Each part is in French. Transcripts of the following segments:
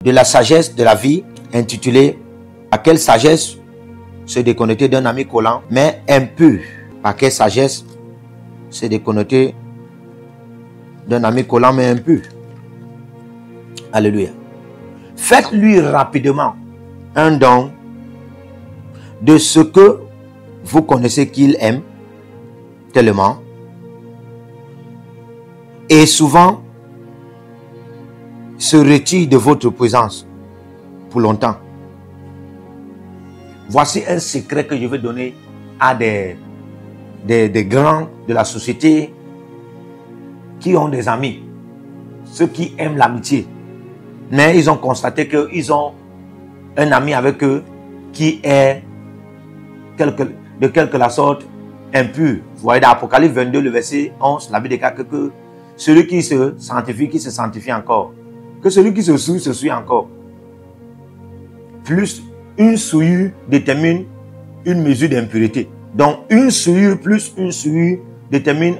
de la sagesse de la vie, intitulé « À quelle sagesse se déconnecter d'un ami collant, mais impur ?» À quelle sagesse se déconnecter d'un ami collant, mais impur? Alléluia. Faites-lui rapidement un don de ce que vous connaissez qu'il aime tellement, et souvent se retire de votre présence pour longtemps. Voici un secret que je vais donner à des grands de la société qui ont des amis, ceux qui aiment l'amitié, mais ils ont constaté qu'ils ont un ami avec eux qui est de quelque sorte impur. Vous voyez dans Apocalypse 22, le verset 11, la Bible déclare que celui qui se sanctifie encore. Que celui qui se souille encore. Plus une souillure détermine une mesure d'impureté. Donc une souillure plus une souillure détermine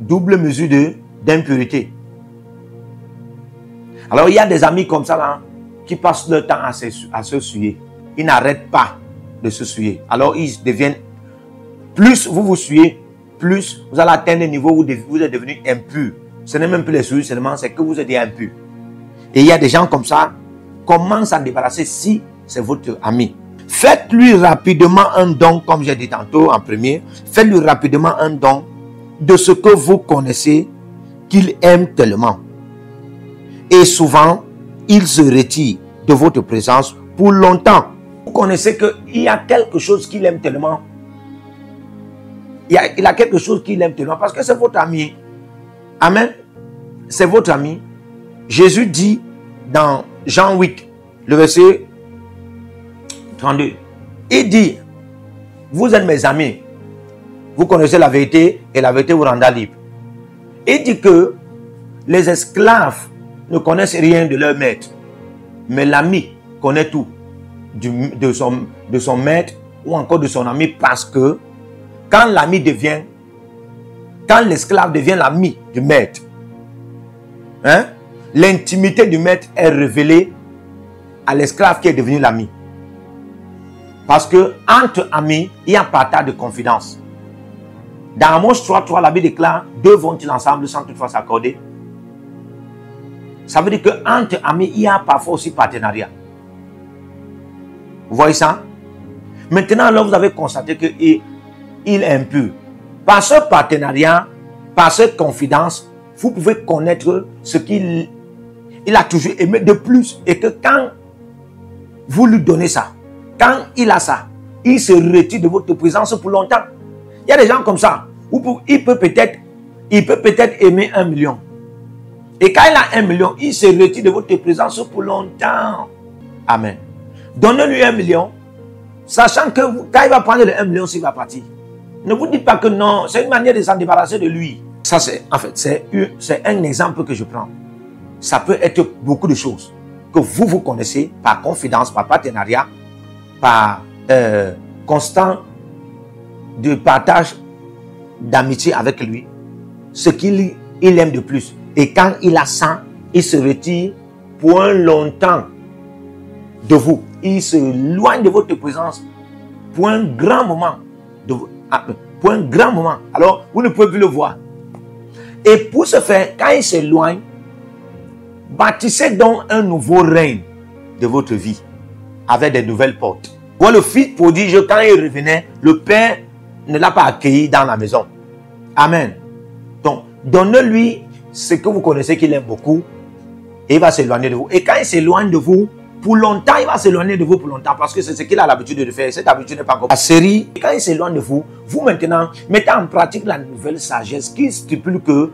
double mesure d'impureté. Alors il y a des amis comme ça là, qui passent leur temps à se souiller. Ils n'arrêtent pas de se souiller. Alors ils deviennent, plus vous vous souillez, plus vous allez atteindre un niveau où vous êtes devenu impur. Ce n'est même plus les souillures seulement, c'est que vous êtes impur. Et il y a des gens comme ça, comment s'en débarrasser si c'est votre ami? Faites-lui rapidement un don, comme j'ai dit tantôt en premier, faites-lui rapidement un don de ce que vous connaissez qu'il aime tellement. Et souvent, il se retire de votre présence pour longtemps. Vous connaissez qu'il y a quelque chose qu'il aime tellement. Il a quelque chose qu'il aime tellement parce que c'est votre ami. Amen. C'est votre ami. Jésus dit dans Jean 8, le verset 32, il dit, vous êtes mes amis, vous connaissez la vérité et la vérité vous rendra libre. Il dit que les esclaves ne connaissent rien de leur maître, mais l'ami connaît tout de son maître ou encore de son ami, parce que quand l'esclave devient l'ami du maître, l'intimité du maître est révélée à l'esclave qui est devenu l'ami. Parce que entre amis, il y a un partage de confidence. Dans Amos 3:3, la Bible déclare, deux vont-ils ensemble sans toutefois s'accorder? Ça veut dire qu'entre amis, il y a parfois aussi partenariat. Vous voyez ça? Maintenant, là, vous avez constaté qu'il est impur. Par ce partenariat, par cette confidence, vous pouvez connaître ce qu'il a toujours aimé de plus. Et que quand vous lui donnez ça, quand il a ça, il se retire de votre présence pour longtemps. Il y a des gens comme ça. Il peut peut-être aimer 1 million. Et quand il a 1 million, il se retire de votre présence pour longtemps. Amen. Donnez-lui 1 million, sachant que quand il va prendre le 1 million, il va partir. Ne vous dites pas que non, c'est une manière de s'en débarrasser de lui. Ça, c'est un exemple que je prends. Ça peut être beaucoup de choses que vous connaissez par confidence, par partenariat, par constant de partage d'amitié avec lui, ce qu'il aime de plus. Et quand il a ça, il se retire pour un longtemps de vous. Il se éloigne de votre présence pour un grand moment. Pour un grand moment. Alors, vous ne pouvez plus le voir. Et pour ce faire, quand il s'éloigne, bâtissez donc un nouveau règne de votre vie avec des nouvelles portes. Quand le fils prodige, quand il revenait, le père ne l'a pas accueilli dans la maison. Amen. Donc, donnez-lui ce que vous connaissez qu'il aime beaucoup et il va s'éloigner de vous. Et quand il s'éloigne de vous, pour longtemps, il va s'éloigner de vous pour longtemps parce que c'est ce qu'il a l'habitude de faire. Cette habitude n'est pas encore. La série, quand il s'éloigne de vous, vous maintenant mettez en pratique la nouvelle sagesse qui stipule que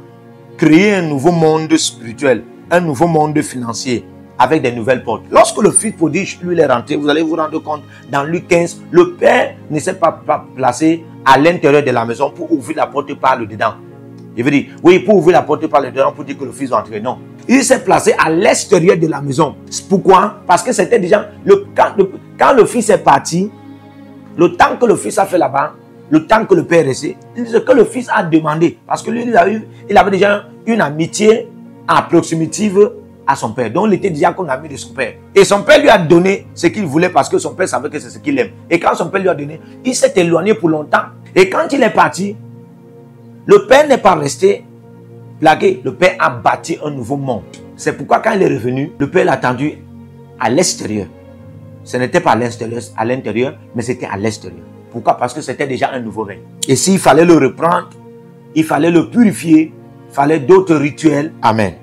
créer un nouveau monde spirituel, un nouveau monde financier avec des nouvelles portes. Lorsque le fils prodige, lui, il est rentré, vous allez vous rendre compte, dans Luc 15, le père ne s'est pas placé à l'intérieur de la maison pour ouvrir la porte par le dedans. Je veux dire, oui, pour ouvrir la porte par le dedans, pour dire que le fils va entrer. Non. Il s'est placé à l'extérieur de la maison. Pourquoi? Parce que c'était déjà, quand le fils est parti, le temps que le fils a fait là-bas, le temps que le père est resté, ce que le fils a demandé, parce que lui, il avait déjà une amitié approximative à son père. Donc, il était déjà comme ami de son père. Et son père lui a donné ce qu'il voulait parce que son père savait que c'est ce qu'il aime. Et quand son père lui a donné, il s'est éloigné pour longtemps. Et quand il est parti, le père n'est pas resté plagué. Le père a bâti un nouveau monde. C'est pourquoi quand il est revenu, le père l'a attendu à l'extérieur. Ce n'était pas à l'intérieur, mais c'était à l'extérieur. Pourquoi? Parce que c'était déjà un nouveau règne. Et s'il fallait le reprendre, il fallait le purifier, il fallait d'autres rituels. Amen.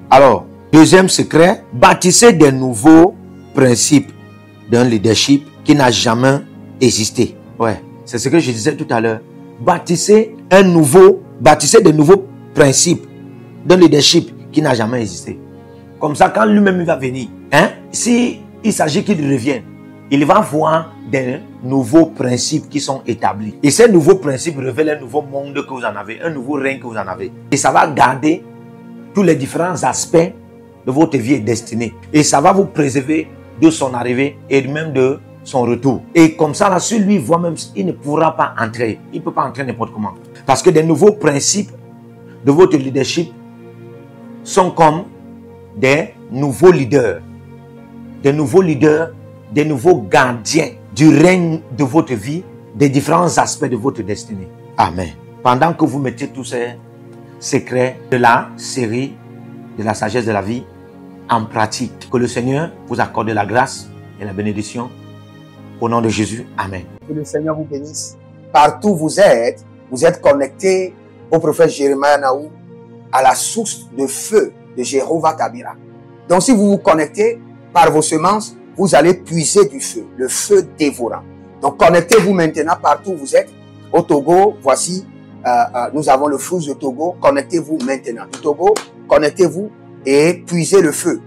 Alors, deuxième secret, bâtissez des nouveaux principes d'un leadership qui n'a jamais existé. Ouais, c'est ce que je disais tout à l'heure. Bâtissez des nouveaux principes d'un leadership qui n'a jamais existé. Comme ça, quand lui-même va venir, si il s'agit qu'il revienne, il va voir des nouveaux principes qui sont établis. Et ces nouveaux principes révèlent un nouveau monde que vous en avez, un nouveau règne que vous en avez. Et ça va garder tous les différents aspects de votre vie et destinée. Et ça va vous préserver de son arrivée et même de son retour. Et comme ça, là, celui voit même, il ne pourra pas entrer. Il ne peut pas entrer n'importe comment. Parce que des nouveaux principes de votre leadership sont comme des nouveaux leaders. Des nouveaux gardiens du règne de votre vie, des différents aspects de votre destinée. Amen. Pendant que vous mettez tous ces secrets de la série de la sagesse de la vie en pratique, que le Seigneur vous accorde la grâce et la bénédiction. Au nom de Jésus, Amen. Que le Seigneur vous bénisse. Partout où vous êtes connectés au prophète Jérémie Naou, à la source de feu de Jéhovah Tabira. Donc si vous vous connectez par vos semences, vous allez puiser du feu, le feu dévorant. Donc connectez-vous maintenant partout où vous êtes. Au Togo, voici, nous avons le flux de Togo. Connectez-vous maintenant. Du Togo, connectez-vous et puisez le feu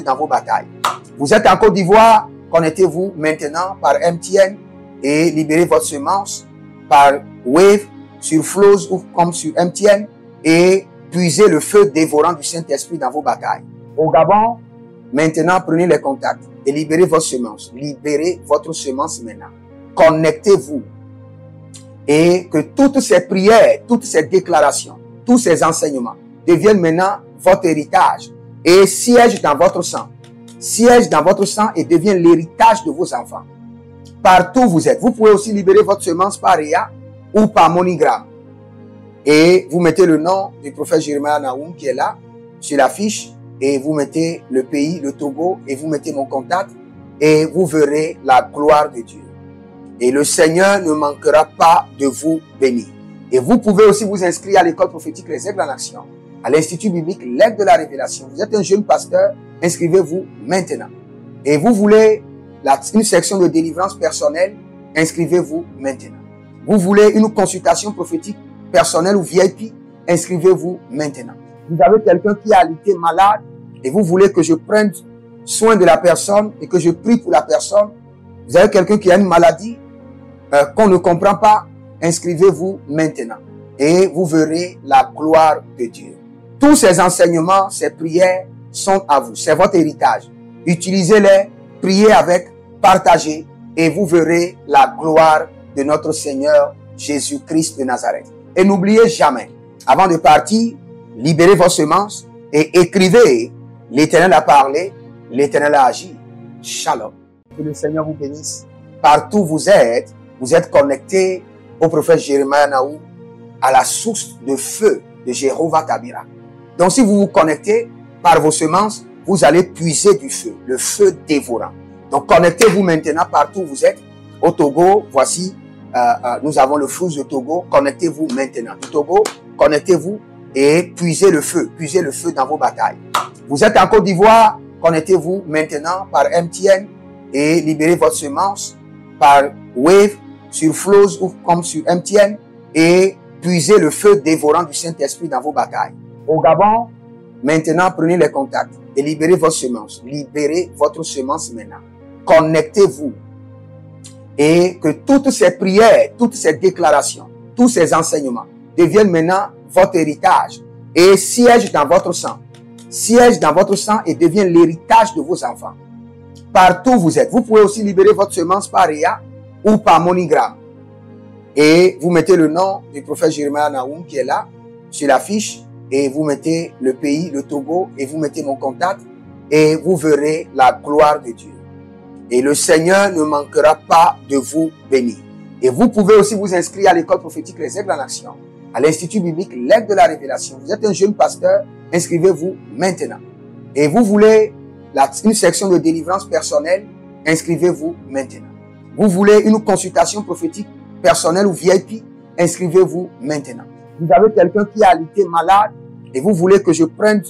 dans vos batailles. Vous êtes en Côte d'Ivoire, connectez-vous maintenant par MTN et libérez votre semence par Wave sur Flows ou comme sur MTN et puisez le feu dévorant du Saint-Esprit dans vos batailles. Au Gabon, maintenant prenez les contacts et libérez votre semence. Libérez votre semence maintenant. Connectez-vous et que toutes ces prières, toutes ces déclarations, tous ces enseignements deviennent maintenant votre héritage et siègent dans votre sang. Siège dans votre sang et devient l'héritage de vos enfants. Partout où vous êtes, vous pouvez aussi libérer votre semence par Réa ou par MoneyGram. Et vous mettez le nom du prophète Jérémie Naoum qui est là, sur la fiche, et vous mettez le pays, le Togo, et vous mettez mon contact, et vous verrez la gloire de Dieu. Et le Seigneur ne manquera pas de vous bénir. Et vous pouvez aussi vous inscrire à l'école prophétique Les Aigles en Action, à l'Institut biblique L'Aigle de la Révélation. Vous êtes un jeune pasteur, inscrivez-vous maintenant. Et vous voulez une section de délivrance personnelle, inscrivez-vous maintenant. Vous voulez une consultation prophétique personnelle ou VIP, inscrivez-vous maintenant. Vous avez quelqu'un qui a été malade et vous voulez que je prenne soin de la personne et que je prie pour la personne. Vous avez quelqu'un qui a une maladie qu'on ne comprend pas, inscrivez-vous maintenant et vous verrez la gloire de Dieu. Tous ces enseignements, ces prières sont à vous, c'est votre héritage. Utilisez-les, priez avec, partagez et vous verrez la gloire de notre Seigneur Jésus-Christ de Nazareth. Et n'oubliez jamais, avant de partir, libérez vos semences et écrivez, l'Éternel a parlé, l'Éternel a agi. Shalom. Que le Seigneur vous bénisse. Partout où vous êtes connectés au prophète Jérémie Naou, à la source de feu de Jéhovah Tabira. Donc si vous vous connectez par vos semences, vous allez puiser du feu, le feu dévorant. Donc connectez-vous maintenant partout où vous êtes. Au Togo, voici, nous avons le flux de Togo. Connectez-vous maintenant. Du Togo, connectez-vous et puisez le feu dans vos batailles. Vous êtes en Côte d'Ivoire, connectez-vous maintenant par MTN et libérez votre semence par Wave sur Flows ou comme sur MTN et puisez le feu dévorant du Saint-Esprit dans vos batailles. Au Gabon, maintenant prenez les contacts et libérez votre semence. Libérez votre semence maintenant. Connectez-vous et que toutes ces prières, toutes ces déclarations, tous ces enseignements deviennent maintenant votre héritage et siègent dans votre sang. Siège dans votre sang et devient l'héritage de vos enfants. Partout où vous êtes, vous pouvez aussi libérer votre semence par Réa ou par MoneyGram. Et vous mettez le nom du prophète Jérémie Naoum qui est là, sur la fiche, et vous mettez le pays, le Togo, et vous mettez mon contact, et vous verrez la gloire de Dieu. Et le Seigneur ne manquera pas de vous bénir. Et vous pouvez aussi vous inscrire à l'école prophétique Les Aigles en Action, à l'Institut biblique L'Aigle de la Révélation. Vous êtes un jeune pasteur, inscrivez-vous maintenant. Et vous voulez une section de délivrance personnelle, inscrivez-vous maintenant. Vous voulez une consultation prophétique personnelle ou VIP, inscrivez-vous maintenant. Vous avez quelqu'un qui a été malade et vous voulez que je prenne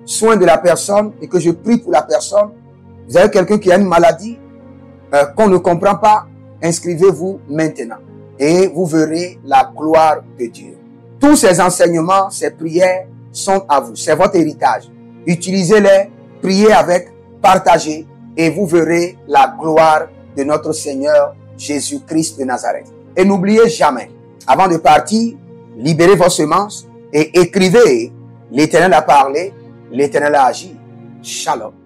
soin de la personne et que je prie pour la personne. Vous avez quelqu'un qui a une maladie qu'on ne comprend pas, inscrivez-vous maintenant et vous verrez la gloire de Dieu. Tous ces enseignements, ces prières sont à vous. C'est votre héritage. Utilisez-les, priez avec, partagez et vous verrez la gloire de notre Seigneur Jésus-Christ de Nazareth. Et n'oubliez jamais, avant de partir, libérez vos semences et écrivez: l'Éternel a parlé, l'Éternel a agi. Shalom.